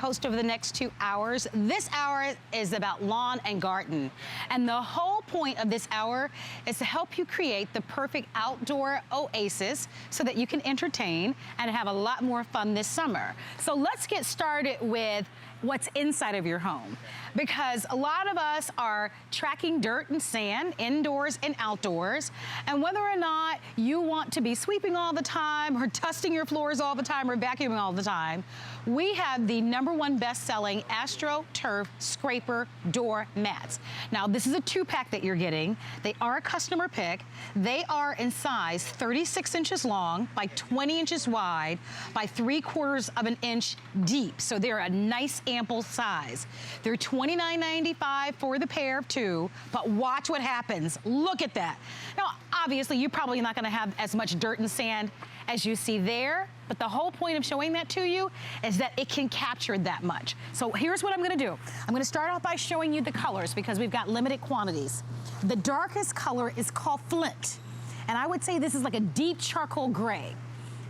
Host over the next 2 hours. This hour is about lawn and garden. And the whole point of this hour is to help you create the perfect outdoor oasis so that you can entertain and have a lot more fun this summer. So let's get started with what's inside of your home, because a lot of us are tracking dirt and sand indoors and outdoors, and whether or not you want to be sweeping all the time or dusting your floors all the time or vacuuming all the time, we have the #1 best-selling AstroTurf scraper door mats. Now, this is a 2-pack that you're getting. They are a customer pick. They are in size 36 inches long by 20 inches wide by 3/4 of an inch deep. So they're a nice ample size. They're $29.95 for the pair of 2, but watch what happens. Look at that. Now, obviously, you're probably not gonna have as much dirt and sand as you see there, but the whole point of showing that to you is that it can capture that much. So here's what I'm gonna do. I'm gonna start off by showing you the colors because we've got limited quantities. The darkest color is called Flint, and I would say this is like a deep charcoal gray.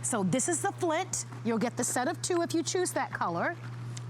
So this is the Flint. You'll get the set of 2 if you choose that color.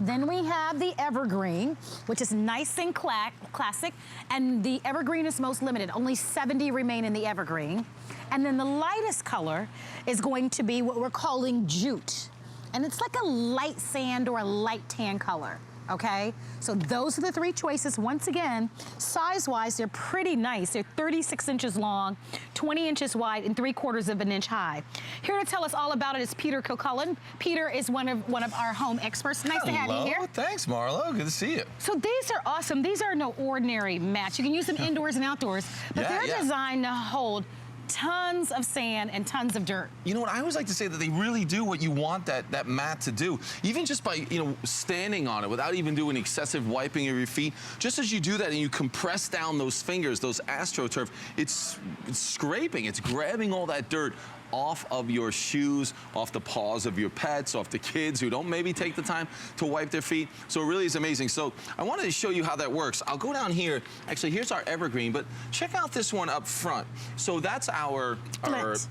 Then we have the Evergreen, which is nice and classic, and the Evergreen is most limited. Only 70 remain in the Evergreen. And then the lightest color is going to be what we're calling Jute. And it's like a light sand or a light tan color, okay? So those are the 3 choices. Once again, size-wise, they're pretty nice. They're 36 inches long, 20 inches wide, and 3/4 of an inch high. Here to tell us all about it is Peter Kilcullen. Peter is one of our home experts. Nice to have you here. Thanks, Marlo. Good to see you. So these are awesome. These are no ordinary mats. You can use them indoors and outdoors, but they're designed to hold tons of sand and tons of dirt. You know what, I always like to say that they really do what you want that mat to do. Even just by, standing on it without even doing excessive wiping of your feet. Just as you do that and you compress down those fingers, those AstroTurf, it's scraping, it's grabbing all that dirt off of your shoes, off the paws of your pets, off the kids who don't maybe take the time to wipe their feet. So it really is amazing. So I wanted to show you how that works. I'll go down here. Actually, here's our Evergreen, but check out this one up front. So that's our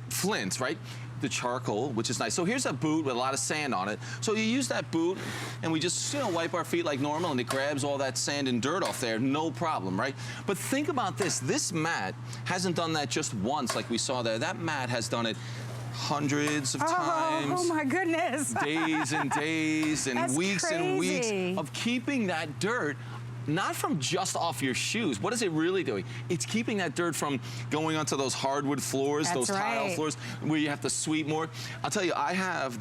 Flint, right? The charcoal, which is nice. So here's a boot with a lot of sand on it. So you use that boot and we just, wipe our feet like normal and it grabs all that sand and dirt off there, no problem, right? But think about this. This mat hasn't done that just once like we saw there. That mat has done it hundreds of times. Oh my goodness. Days and days and That's weeks crazy. and weeks of keeping that dirt not from just off your shoes. What is it really doing? It's keeping that dirt from going onto those hardwood floors, those tile floors where you have to sweep more. I'll tell you, I have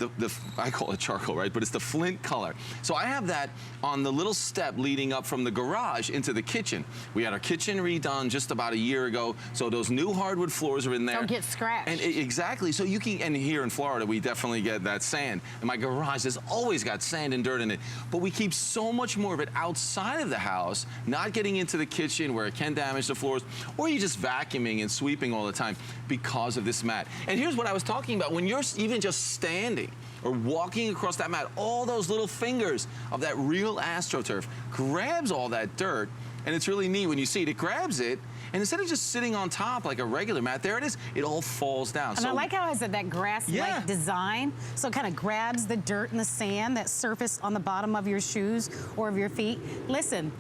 I call it charcoal, right? But it's the Flint color. So I have that on the little step leading up from the garage into the kitchen. We had our kitchen redone just about a year ago. So those new hardwood floors are in there. Don't get scratched. And exactly. So you can, and here in Florida, we definitely get that sand. And my garage has always got sand and dirt in it. But we keep so much more of it outside of the house, not getting into the kitchen where it can damage the floors, or you're just vacuuming and sweeping all the time because of this mat. And here's what I was talking about. When you're even just standing or walking across that mat, all those little fingers of that real AstroTurf grabs all that dirt, and it's really neat when you see it. It grabs it, and instead of just sitting on top like a regular mat, there it is, it all falls down. And I like how it has that grass-like design, so it kind of grabs the dirt and the sand that surface on the bottom of your shoes or of your feet. Listen,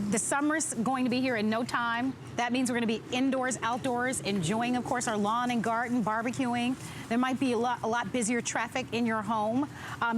the summer's going to be here in no time. That means we're going to be indoors, outdoors, enjoying, of course, our lawn and garden, barbecuing. There might be a lot busier traffic in your home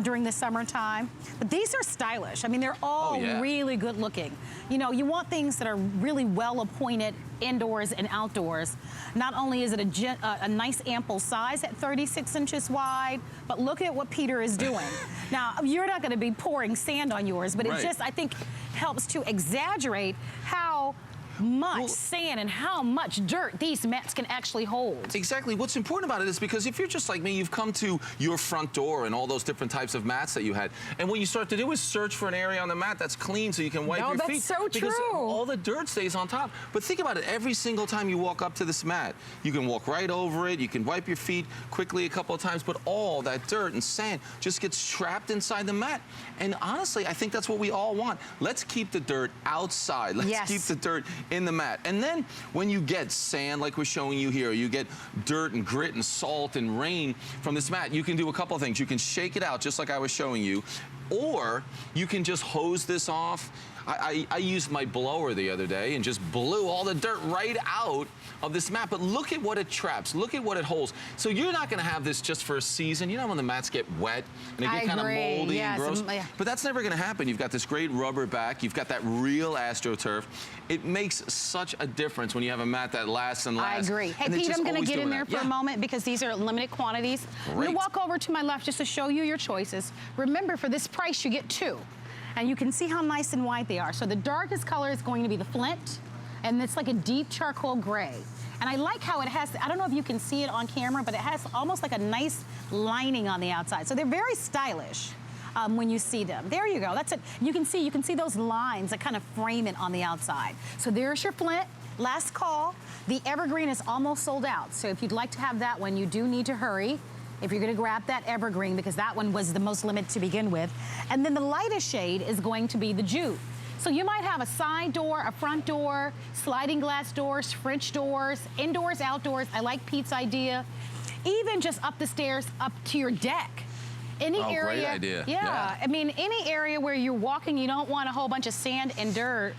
during the summertime. But these are stylish. I mean, they're all really good looking. You want things that are really well appointed indoors and outdoors. Not only is it a nice ample size at 36 inches wide, but look at what Peter is doing. Now, you're not going to be pouring sand on yours, but it just, I think, helps to exaggerate how much sand and how much dirt these mats can actually hold. Exactly. What's important about it is because if you're just like me, you've come to your front door and all those different types of mats that you had, and what you start to do is search for an area on the mat that's clean so you can wipe your feet. That's so true. Because all the dirt stays on top. But think about it. Every single time you walk up to this mat, you can walk right over it. You can wipe your feet quickly a couple of times, but all that dirt and sand just gets trapped inside the mat. And honestly, I think that's what we all want. Let's keep the dirt outside. Let's keep the dirt in the mat. And then when you get sand like we're showing you here, you get dirt and grit and salt and rain from this mat, you can do a couple of things. You can shake it out just like I was showing you, or you can just hose this off. I used my blower the other day and just blew all the dirt right out of this mat. But look at what it traps. Look at what it holds. So you're not going to have this just for a season. You know when the mats get wet and they get kind of moldy and gross? But that's never going to happen. You've got this great rubber back. You've got that real AstroTurf. It makes such a difference when you have a mat that lasts and lasts. I agree. Hey, Pete, I'm going to get in there for a moment because these are limited quantities. I'm going to walk over to my left just to show you your choices. Remember, for this price, you get 2. And you can see how nice and white they are. So the darkest color is going to be the flint, and it's like a deep charcoal gray. And I like how it has, I don't know if you can see it on camera, but it has almost like a nice lining on the outside. So they're very stylish when you see them. There you go, that's it. You can see those lines that kind of frame it on the outside. So there's your flint, last call. The evergreen is almost sold out. So if you'd like to have that one, you do need to hurry if you're gonna grab that evergreen, because that one was the most limited to begin with. And then the lightest shade is going to be the jute. So you might have a side door, a front door, sliding glass doors, French doors, indoors, outdoors. I like Pete's idea. Even just up the stairs, up to your deck. Any area. Great idea. Yeah, I mean, any area where you're walking, you don't want a whole bunch of sand and dirt.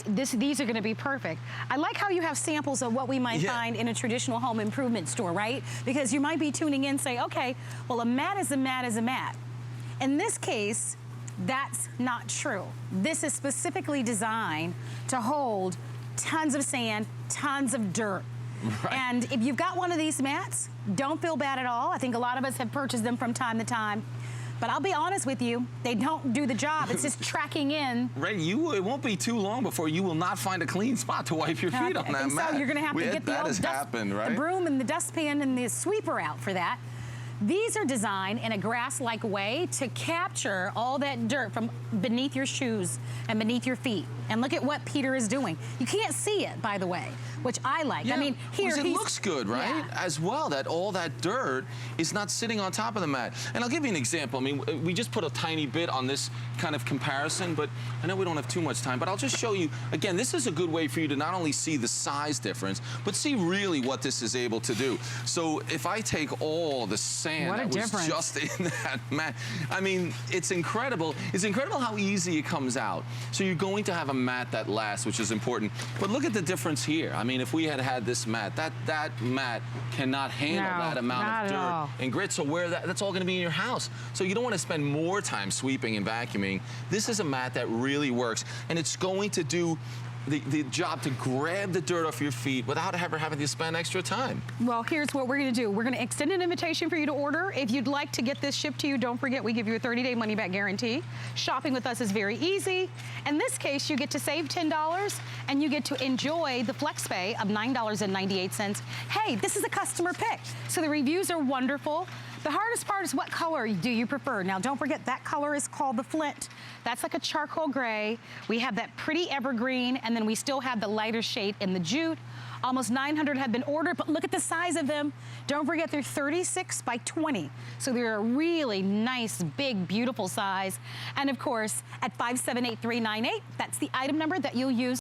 These are going to be perfect. I like how you have samples of what we might find in a traditional home improvement store, right? Because you might be tuning in and say, okay, well, a mat is a mat is a mat. In this case, that's not true. This is specifically designed to hold tons of sand, tons of dirt. Right. And if you've got one of these mats, don't feel bad at all. I think a lot of us have purchased them from time to time. But I'll be honest with you, they don't do the job. It's just tracking in. Right, it won't be too long before you will not find a clean spot to wipe your feet on that mat. So you're going to have to get the broom and the dustpan and the sweeper out for that. These are designed in a grass-like way to capture all that dirt from beneath your shoes and beneath your feet. And look at what Peter is doing. You can't see it, by the way, which I like. Yeah, I mean, here it looks good, right? Yeah. As well, that all that dirt is not sitting on top of the mat. And I'll give you an example. I mean, we just put a tiny bit on this kind of comparison, but I know we don't have too much time, but I'll just show you, again, this is a good way for you to not only see the size difference, but see really what this is able to do. So if I take all the sand that was just in that mat, I mean, it's incredible. It's incredible how easy it comes out. So you're going to have a mat that lasts, which is important. But look at the difference here. I mean, if we had had this mat, that mat cannot handle that amount of dirt and grit. So that's all going to be in your house. So you don't want to spend more time sweeping and vacuuming. This is a mat that really works, and it's going to do the job to grab the dirt off your feet without ever having to spend extra time. Well, here's what we're going to do. We're going to extend an invitation for you to order. If you'd like to get this shipped to you, don't forget we give you a 30-day money-back guarantee. Shopping with us is very easy. In this case, you get to save $10 and you get to enjoy the flex pay of $9.98. Hey, this is a customer pick, so the reviews are wonderful. The hardest part is what color do you prefer? Now, don't forget that color is called the flint. That's like a charcoal gray. We have that pretty evergreen, and then we still have the lighter shade in the jute. Almost 900 have been ordered, but look at the size of them. Don't forget they're 36 by 20. So they're a really nice, big, beautiful size. And of course, at 578-398, that's the item number that you'll use